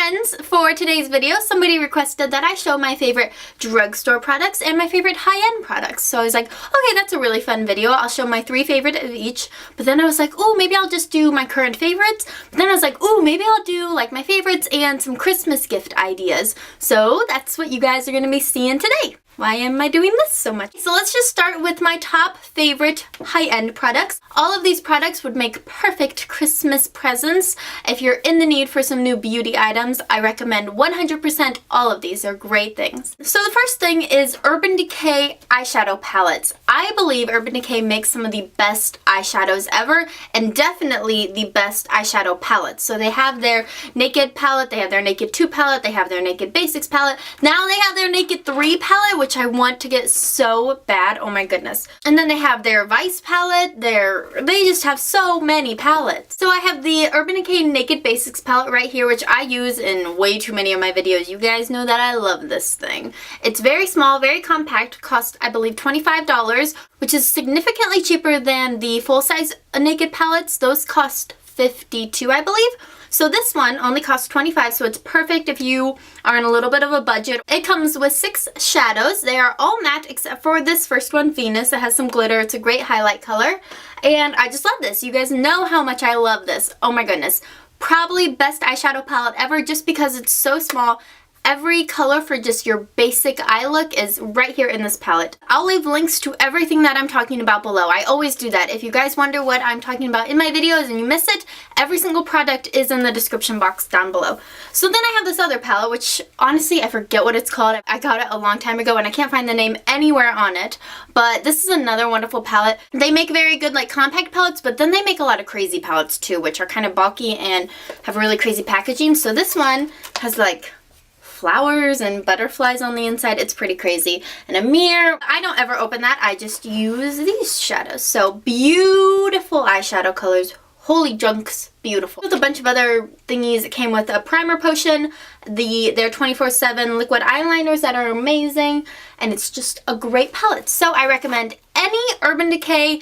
friends, for today's video, somebody requested that I show my favorite drugstore products and my favorite high-end products. So I was like, okay, that's a really fun video. I'll show my 3 favorite of each. But then I was like, oh, maybe I'll just do my current favorites. But then I was like, oh, maybe I'll do like my favorites and some Christmas gift ideas. So that's what you guys are going to be seeing today. Why am I doing this so much? So let's just start with my top favorite high-end products. All of these products would make perfect Christmas presents. If you're in the need for some new beauty items, I recommend 100% all of these. They're great things. So the first thing is Urban Decay eyeshadow palettes. I believe Urban Decay makes some of the best eyeshadows ever, and definitely the best eyeshadow palettes. So they have their Naked palette, they have their Naked 2 palette, they have their Naked Basics palette. Now they have their Naked 3 palette, which I want to get so bad. Oh my goodness. And then they have their Vice palette. They just have so many palettes. So I have the Urban Decay Naked Basics palette right here, which I use in way too many of my videos. You guys know that I love this thing. It's very small, very compact, cost I believe $25, which is significantly cheaper than the full-size Naked palettes. Those cost $52, I believe. So this one only costs $25, so it's perfect if you are in a little bit of a budget. It comes with 6 shadows. They are all matte except for this first one, Venus. It has some glitter. It's a great highlight color. And I just love this. You guys know how much I love this. Oh my goodness. Probably best eyeshadow palette ever just because it's so small. Every color for just your basic eye look is right here in this palette. I'll leave links to everything that I'm talking about below. I always do that. If you guys wonder what I'm talking about in my videos and you miss it, every single product is in the description box down below. So then I have this other palette, which honestly I forget what it's called. I got it a long time ago and I can't find the name anywhere on it. But this is another wonderful palette. They make very good like compact palettes, but then they make a lot of crazy palettes too, which are kind of bulky and have really crazy packaging. So this one has like flowers and butterflies on the inside. It's pretty crazy. And a mirror. I don't ever open that. I just use these shadows. So beautiful eyeshadow colors. Holy junks, beautiful. With a bunch of other thingies. It came with a primer potion, their 24/7 liquid eyeliners that are amazing, and it's just a great palette. So I recommend any Urban Decay,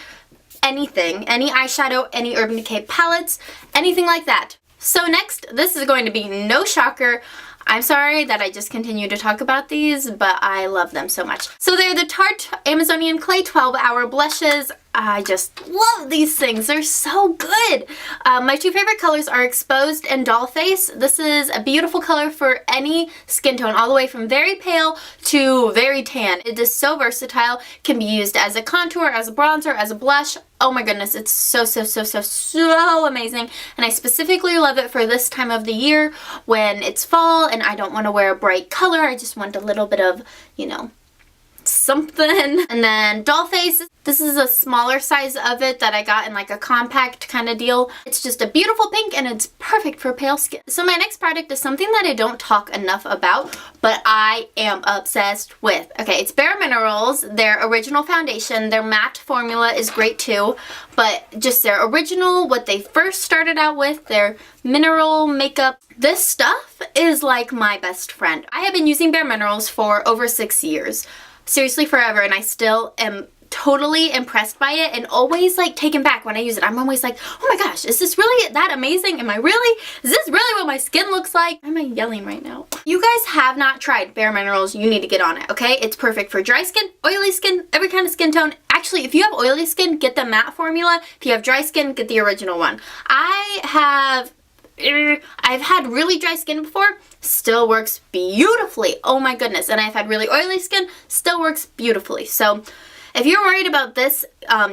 anything, any eyeshadow, any Urban Decay palettes, anything like that. So next, this is going to be no shocker. I'm sorry that I just continue to talk about these, but I love them so much. So they're the Tarte Amazonian Clay 12-Hour Blushes. I just love these things. They're so good. My 2 favorite colors are Exposed and Doll Face. This is a beautiful color for any skin tone, all the way from very pale to very tan. It is so versatile. Can be used as a contour, as a bronzer, as a blush. Oh my goodness, it's so amazing. And I specifically love it for this time of the year when it's fall and I don't want to wear a bright color. I just want a little bit of, you know, something. And then Doll Face, this is a smaller size of it that I got in like a compact kind of deal. It's just a beautiful pink and it's perfect for pale skin. So my next product is something that I don't talk enough about, but I am obsessed with. Okay, it's Bare Minerals, their original foundation. Their matte formula is great too, but just their original, what they first started out with, their mineral makeup. This stuff is like my best friend. I have been using Bare Minerals for over 6 years. Seriously, forever, and I still am totally impressed by it and always like taken back when I use it. I'm always like, oh my gosh, is this really that amazing? Is this really what my skin looks like? Why am I yelling right now? You guys have not tried Bare Minerals, you need to get on it, okay? It's perfect for dry skin, oily skin, every kind of skin tone. Actually, if you have oily skin, get the matte formula. If you have dry skin, get the original one. I've had really dry skin before, still works beautifully. Oh my goodness. And I've had really oily skin, still works beautifully. So if you're worried about this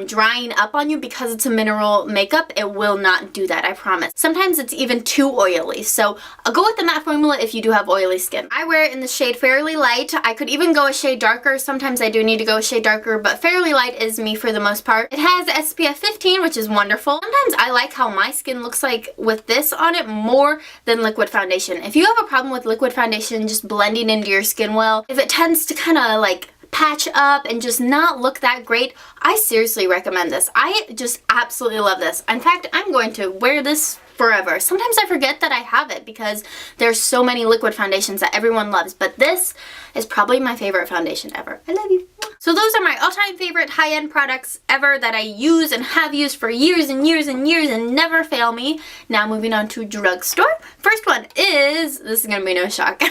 drying up on you because it's a mineral makeup, it will not do that, I promise. Sometimes it's even too oily, so I'll go with the matte formula if you do have oily skin. I wear it in the shade Fairly Light. I could even go a shade darker. Sometimes I do need to go a shade darker, but Fairly Light is me for the most part. It has SPF 15, which is wonderful. Sometimes I like how my skin looks like with this on it more than liquid foundation. If you have a problem with liquid foundation just blending into your skin well, if it tends to kind of like patch up and just not look that great, I seriously recommend this. I just absolutely love this. In fact, I'm going to wear this forever. Sometimes I forget that I have it because there's so many liquid foundations that everyone loves, but this is probably my favorite foundation ever. I love you. So those are my all-time favorite high-end products ever that I use and have used for years and years and years and never fail me. Now moving on to drugstore. First one is, this is gonna be no shock,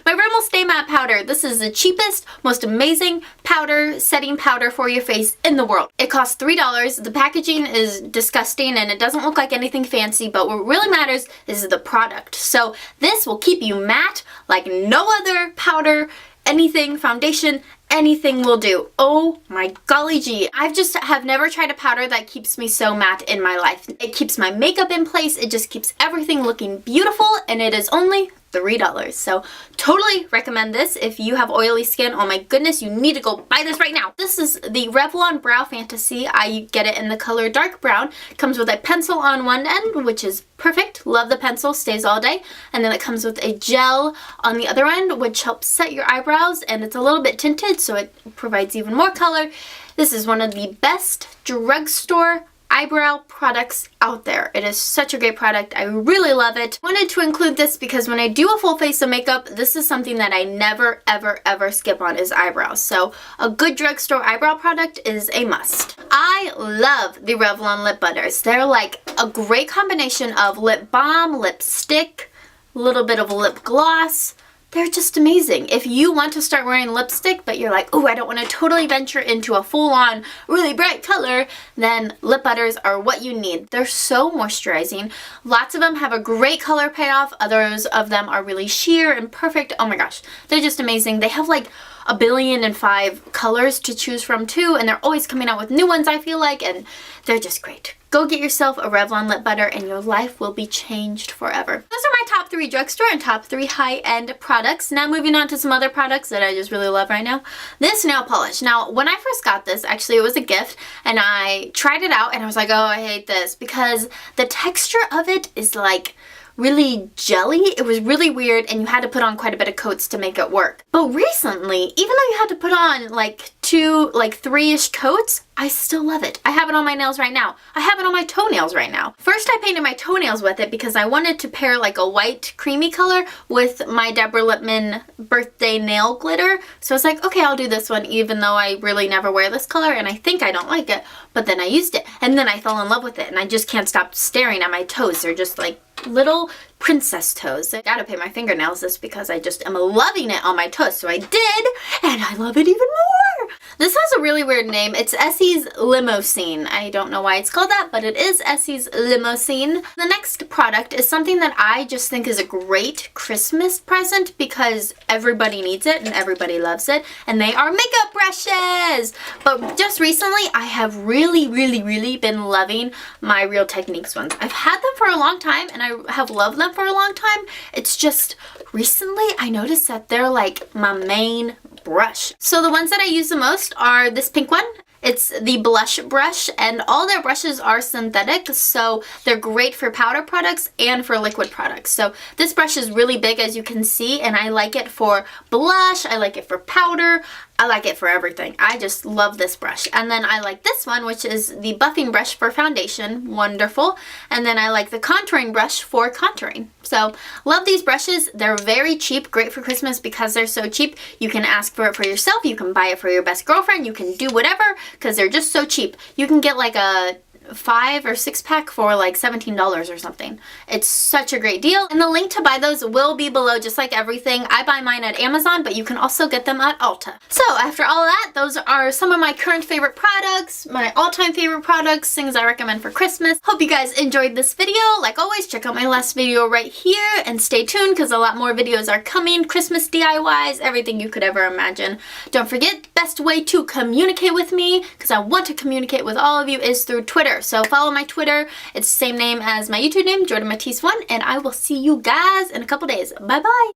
my Rimmel Stay Matte Powder. This is the cheapest, most amazing powder, setting powder for your face in the world. It costs $3. The packaging is disgusting and it doesn't look like anything fancy, but what really matters is the product. So this will keep you matte like no other powder, anything, foundation, anything will do. Oh my golly gee. I have never tried a powder that keeps me so matte in my life. It keeps my makeup in place. It just keeps everything looking beautiful, and it is only $3. So totally recommend this. If you have oily skin, oh my goodness, you need to go buy this right now. This is the Revlon Brow Fantasy. I get it in the color dark brown. It comes with a pencil on one end, which is perfect. Love the pencil, stays all day. And then it comes with a gel on the other end, which helps set your eyebrows, and it's a little bit tinted, so it provides even more color. This is one of the best drugstore eyebrow products out there. It is such a great product. I really love it. Wanted to include this because when I do a full face of makeup, this is something that I never ever ever skip on is eyebrows. So a good drugstore eyebrow product is a must. I love the Revlon Lip Butters. They're like a great combination of lip balm, lipstick, a little bit of lip gloss. They're just amazing. If you want to start wearing lipstick, but you're like, oh, I don't want to totally venture into a full-on, really bright color, then lip butters are what you need. They're so moisturizing. Lots of them have a great color payoff. Others of them are really sheer and perfect. Oh my gosh, they're just amazing. They have like 1,000,000,005 colors to choose from too, and they're always coming out with new ones, I feel like, and they're just great. Go get yourself a Revlon lip butter and your life will be changed forever. Those are my top 3 drugstore and top 3 high-end products. Now moving on to some other products that I just really love right now. This nail polish. Now when I first got this, actually it was a gift, and I tried it out and I was like, oh, I hate this because the texture of it is like really jelly. It was really weird and you had to put on quite a bit of coats to make it work. But recently, even though you had to put on like 3-ish coats, I still love it. I have it on my nails right now. I have it on my toenails right now. First I painted my toenails with it because I wanted to pair like a white creamy color with my Deborah Lippmann birthday nail glitter. So I was like, okay, I'll do this one even though I really never wear this color and I think I don't like it. But then I used it and then I fell in love with it and I just can't stop staring at my toes. They're just like little princess toes. I gotta paint my fingernails this because I just am loving it on my toes. So I did, and I love it even more. This has a really weird name. It's Essie's Limo-Scene. I don't know why it's called that, but it is Essie's Limo-Scene. The next product is something that I just think is a great Christmas present because everybody needs it and everybody loves it, and they are makeup brushes. But just recently, I have really been loving my Real Techniques ones. I've had them for a long time, and I have loved them for a long time. It's just recently I noticed that they're like my main brush. So the ones that I use the most are this pink one. It's the blush brush, and all their brushes are synthetic, so they're great for powder products and for liquid products. So this brush is really big, as you can see, and I like it for blush, I like it for powder, I like it for everything. I just love this brush. And then I like this one, which is the buffing brush for foundation. Wonderful. And then I like the contouring brush for contouring. So love these brushes. They're very cheap. Great for Christmas because they're so cheap. You can ask for it for yourself. You can buy it for your best girlfriend. You can do whatever because they're just so cheap. You can get like a 5 or 6 pack for like $17 or something. It's such a great deal, and the link to buy those will be below, just like everything. I buy mine at Amazon, but you can also get them at Ulta. So after all that, those are some of my current favorite products, my all-time favorite products, things I recommend for Christmas. Hope you guys enjoyed this video. Like always, check out my last video right here and stay tuned because a lot more videos are coming. Christmas DIYs, everything you could ever imagine. Don't forget, best way to communicate with me, because I want to communicate with all of you, is through Twitter. So follow my Twitter. It's the same name as my YouTube name, Jordan Matisse1, and I will see you guys in a couple days. Bye bye.